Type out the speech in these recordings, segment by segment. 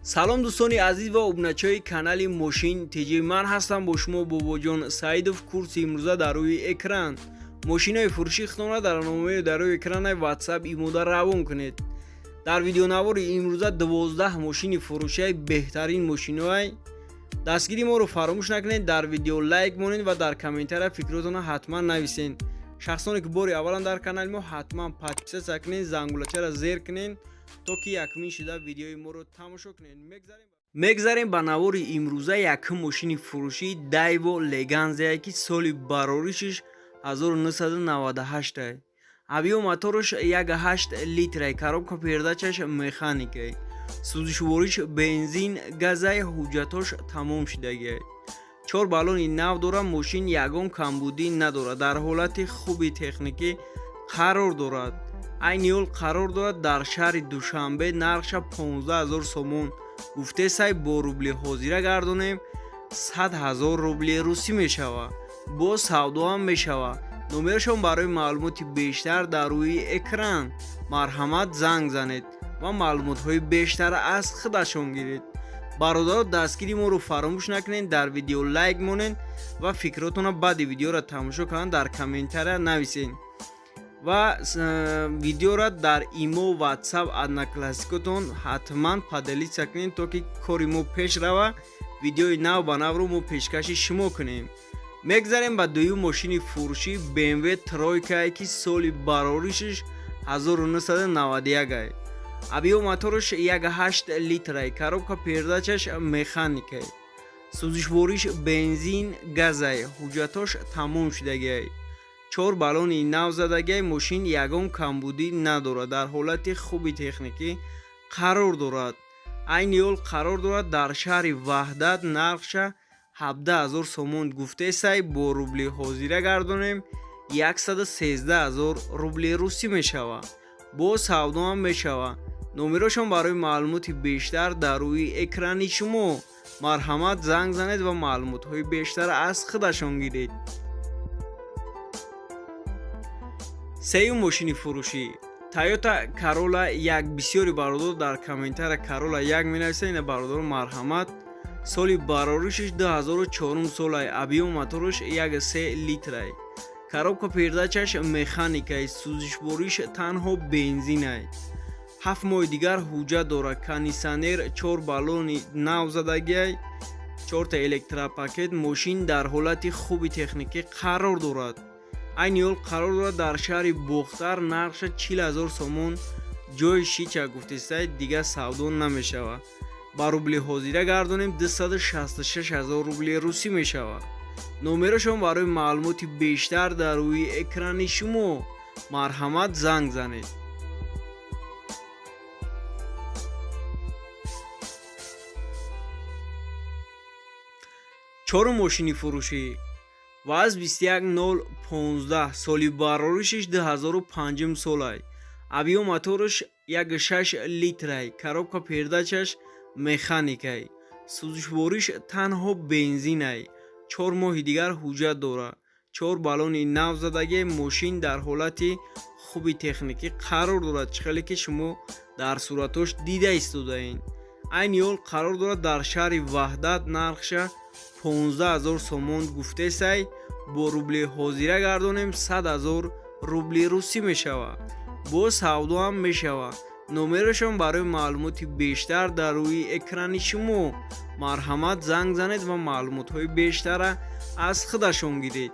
салом дӯстони азиз ва обуначаи канали мошин тиҷи ман ҳастам бо шумо бобоҷон саидов. курси имрӯза дар рӯи экран мошинои фурӯши хитона дар номаи дар рӯи экрани ватсап имода равон кунед. дар видеонавори имрӯза 12 мошини фурӯшии беҳтарин мошинои дастгири моро фаромӯш накунед. дар видео лайк монед ва дар комментария фикротона ҳатман нависен. шахсоне ки бори аввалан дар канали мо ҳатман подписатсия кунед, зангулачаро зер кунед то ки якмин шуда видеои моро тамошо кунед. мегзарем ба навори имрӯза якм мошини фурӯшии Daewoo Leganzia ки соли бароришиш 1998 авио моториш 1.8 литрай, коробка передачаш механикай, сӯзишвориш бензин газай, ҳуҷҷатош тамом шудагиай. 4 баллони нав дорад. мошин ягон камбудӣ надорад, дар ҳолати хуби техникӣ қарор дорад. айни ҳол қарор дорад дар шаҳри Душанбе. нархша 15000 сомон гуфте сай бо рубли ҳозира гардонем 100 000 рубли русӣ мешавад. бо савдоам мешавад. номерашон барои маълумоти бештар дар рӯи экран. марҳамат занг занед ва маълумотҳои бештар аз худашон гиред. бародаро дастгири моро фаромӯш накунед, дар видео лайк монед ва фикротона баъди видеоро тамошо кардан дар комментария нависен ва видеоро дар имо ватсап одноклассникотон ҳатман падалиса кунед то ки кори мо пеш рава, видеои нав ба навро мо пешкаши шумо кунем. мегзарем ба дуюм мошини фурӯшии BMW тройка ки соли бароришиш 1991 авио моториш 1.8 литрай, коробка передачаш механикай, сӯзишвориш бензин газай, ҳуҷҷатош тамом шудагиай. 4 баллони нав задагиай. мошин ягон камбудӣ надорад, дар ҳолати хуби техникӣ қарор дорад. айни ҳол қарор дорад дар шаҳри ваҳдат. нархша 17000 сомон гуфте сай бо рубли ҳозира гардонем 113000 рубли русӣ мешавад. бо савдоам мешавад. номерошон барои маълумоти бештар дар рӯи экрани шумо. марҳамат занг занед ва маълумотҳои бештар аз худашон гиред. сеюм мошини фурӯшӣ Toyota Corolla 1. бисёри бародар дар комментария Corolla 1 менависанд. ина бародар марҳамат. соли бароришиш 2004 солай, авио моториш 1.3 литрай, коробка передачаш механикай, сӯзишвориш танҳо бензинай. 7 моҳи дигар ҳуҷҷат дорад. кондитсионер 4 баллони нав задагиай, 4 та электропакет. мошин дар ҳолати хуби техникӣ қарор дорад. айни ҳол қарор дорад дар шаҳри бохтар. нархша 40000 сомон ҷои шича гуфтесай дига савдо намешавад. ба рубли ҳозира гардонем 266000 рубли русӣ мешавад. номерашон барои маълумоти бештар дар рӯи экрани шумо. марҳамат занг занед. чорум мошини фурӯшӣ ВАЗ 21015 соли бароришиш 2005 солай, авио моториш 1.6 литрай, коробка передачаш механикай, сӯзишвориш танҳо бензинай. 4 моҳи дигар ҳуҷҷат дорад. 4 баллони нав задагиай. мошин дар ҳолати хуби техникӣ қарор дорад, чихеле ки шумо дар суратош дида истодаед. айни ҳол қарор дорад дар шаҳри ваҳдат. нархша 15000 сомон гуфте сай бо рубли ҳозира гардонем 100000 рубли русӣ мешавад. бо савдоам мешавад. номерашон барои маълумоти бештар дар рӯи экрани шумо. марҳамат занг занед ва маълумотҳои бештара аз худашон гиред.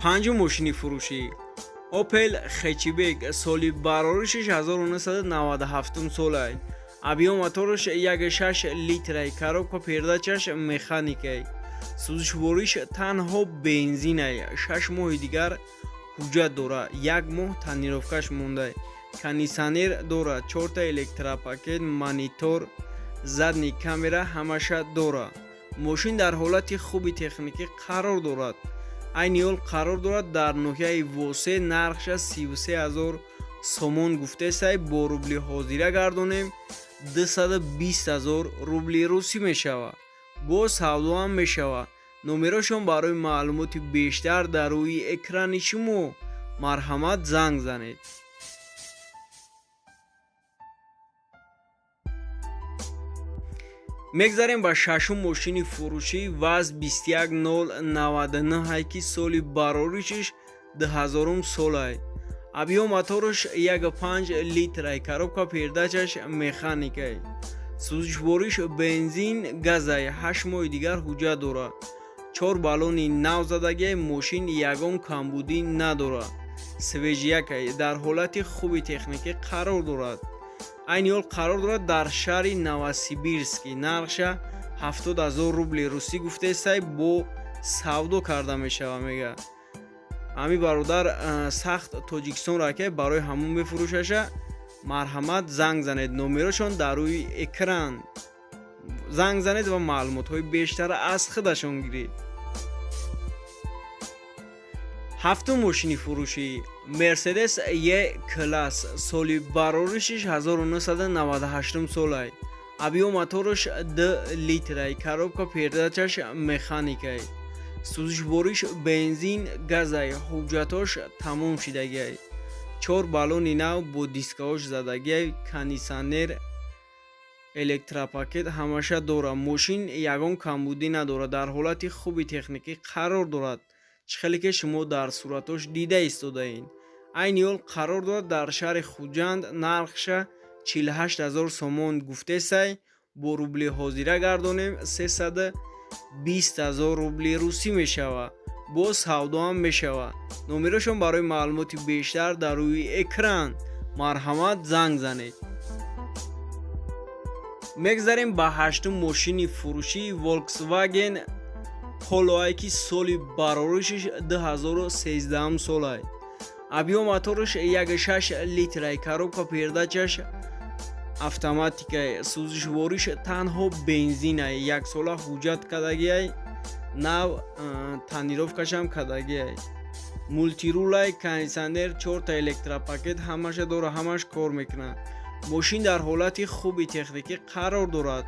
панҷум мошини фурӯшӣ Opel Hatchback соли бароришиш 1997 солай, авио моториш 1.6 литрай, коробка передачаш механикай, сӯзишвориш танҳо бензинай. 6 моҳи дигар ҳуҷҷат дорад. 1 моҳ танировкаш мондай. кондитсионер дорад. 4 та электропакет, монитор, задни камера ҳамаша дорад. мошин дар ҳолати хуби техникӣ қарор дорад. айни ҳол қарор дорад дар ноҳияи восе. нархша 33000 сомон гуфте сай бо рубли ҳозира гардонем 220000 рубли русӣ мешавад. бо савдоам мешавад. номерашон барои маълумоти бештар дар рӯи экрани шумо. марҳамат занг занед. занг занед. мегзарем ба шашум мошини фурӯшӣ ваз 21099 ки соли бароришиш 2000 солай. Объем моториш 1.5 литрай, коробка передачаш механикай, сӯзишвориш бензин газай, 8 моҳи дигар ҳуҷҷат дорад. 4 баллони навзадагиай, мошин ягон камбудӣ надорад. свежиякай, дар ҳолати хуби техникӣ қарор дорад. айни ҳол қарор дорад дар шаҳри Новосибирский. нархша 70 000 рубли русӣ гуфтесай, бо савдо карда мешава. мега ҳами бародар сахт Тоҷикистонро ки барои ҳамон мефурӯшаша, марҳамат занг занед, номерошон дар рӯи экран занг занед ва маълумотҳои бештара аз худашон гиред. ҳафтум мошини фурӯшӣ Mercedes E-Class, соли бароришиш 1998 солай. объем моториш 2 литрай, коробка передачаш механикай, сӯзишвориш бензин газай, ҳуҷҷатош тамом шидагиай. 4 баллони нав бо дискаош задагиай, кондитсионер, электропакет ҳамаша дора. мошин ягон камбудӣ надорад, дар ҳолати хуби техникӣ қарор дорад. чихеле ки шумо дар суратош дида истодаед. айни ҳол қарор дорад дар шаҳри Хуҷанд. нархша 48 000 сомон гуфтесай, бо рубли ҳозира гардонем 320 000 рубли русӣ мешава. бо савдоам мешава. номерошон барои маълумоти бештар дар рӯи экран. марҳамат занг занед. мегзарем ба ҳаштум мошини фурӯшӣ Volkswagen Polo, ки соли бароришиш 2013 солай. объем моториш 1.6 литрай, коробка передачаш автоматикай, сӯзишвориш танҳо бензинай, 1 сола ҳуҷҷат кардагиай, нав танировкашам кардагиай, мултирулай, кондитсионер, 4 электропакет ҳамаша дора, ҳамаш кор мекунад. мошин дар ҳолати хуби техникӣ қарор дорад.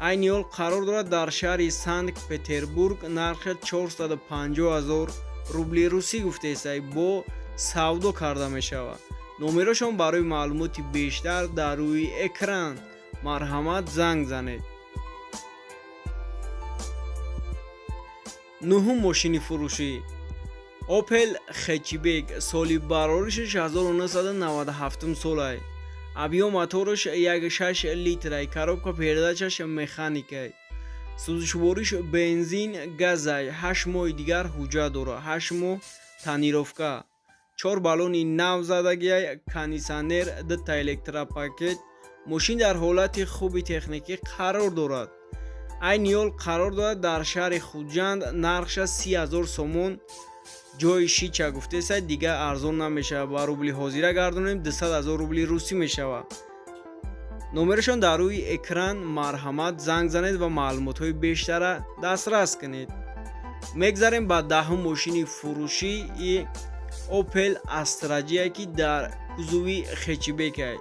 айни ҳол қарор дорад дар шаҳри Санкт-Петербург. нархи 450 000 рубли русӣ гуфтесай, бо савдо карда мешава. номерошон барои маълумоти бештар дар рӯи экран. марҳамат занг занед. нуҳум мошини фурӯшӣ Opel Hatchback, соли бароришиш 1997 солай. объем моториш 1.6 литрай, коробка передачаш механикай, сӯзишвориш бензин газай, 8 моҳи дигар ҳуҷҷат дора, 8 моҳ танировка, 4 баллони нав задагиай, кондитсионер, 2 электропакет. мошин дар ҳолати хуби техникӣ қарор дорад. айни ҳол қарор дорад дар шаҳри Хуҷанд. нархша 30 000 сомон, ҷои шича гуфтесай, дига арзон намешава. ба рубли ҳозира гардонем 200 000 рубли русӣ мешава. номерошон дар рӯи экран. марҳамат занг занед ва маълумотҳои бештара дастрас кунед. мегзарем ба даҳум мошини фурӯшӣ Opel Astra, ки дар кузови хэтчбекай.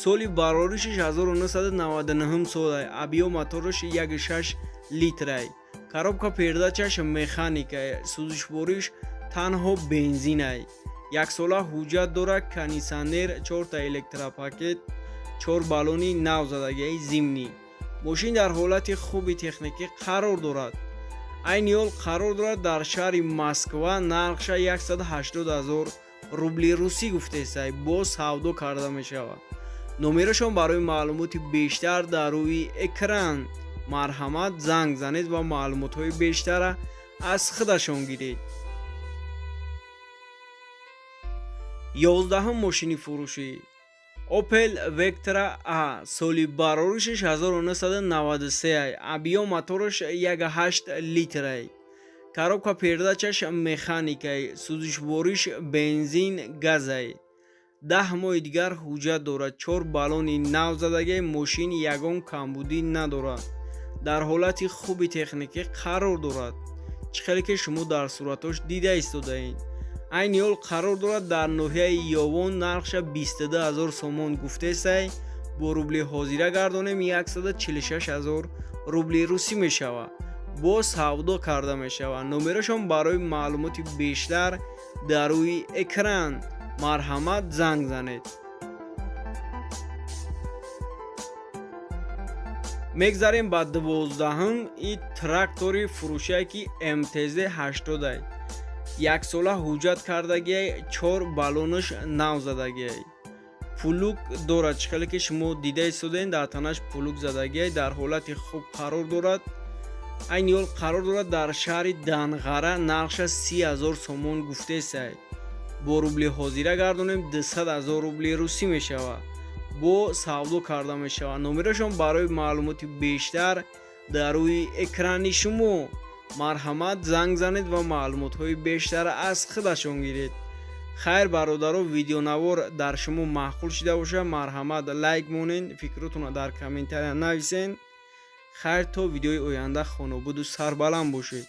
соли бароришиш 1999 солай. объем моториш 1.6 литрай, коробка передачаш механикай, сӯзишвориш танҳо бензинай, 1 сола ҳуҷҷат дора, кондитсионер, 4 электропакет, 4 баллони нав задагиай зимнӣ. мошин дар ҳолати хуби техникӣ қарор дорад. айни ҳол қарор дорад дар шаҳри Москва. нархша 180 000 рубли русӣ гуфтесай, бо савдо карда мешава. номерошон барои маълумоти бештар дар рӯи экран. марҳамат занг занед ва маълумотҳои бештара аз худашон гиред. 11 мошини фурӯшӣ Opel Vectra A, соли бароришиш 1993, объем моториш 1.8 литрай, коробка передачаш механикай, сӯзишвориш бензин газай, 10 моҳи дигар ҳуҷҷат дорад, 4 баллони нав задагиай. мошин ягон камбудӣ надорад, дар ҳолати хуби техникӣ қарор дорад. чихеле ки шумо дар суратош дида истодаед. айни ҳол қарор дорад дар ноҳияи Ёвон. нархша 22 000 сомон гуфтесай, бо рубли ҳозира гардонем 146 000 рубли русӣ мешава. бо савдо карда мешава. номерошон барои маълумоти бештар дар рӯи экран. марҳамат занг занед. мегзарем ба 12-ум. ин трактори фурӯшаки МТЗ 80 як сола ҳуҷҷат кардагиай, 4 баллонаш нав задагиай. пулук дорад, чӣ хеле ки шумо дида истодем, дар танаш пулук задагиай, дар ҳолати хуб қарор дорад. айни ҳол қарор дорад дар шаҳри Данғара, нархша 30,000 сомон гуфтесай. бо рубли ҳозира гардонем 200,000 рубли русӣ мешавад. бо савдо карда мешавад. номерашон барои маълумоти бештар дар рӯи экрани шумо. марҳамат, занг занед ва маълумотҳои бештар аз худашон гиред. хайр бародаро, видеонавор дар шумо маъқул шуда бошад, марҳамат лайк монед, фикротонро дар комментария нависен. хайр, то видеои оянда хонобуду сарбаланд бошед.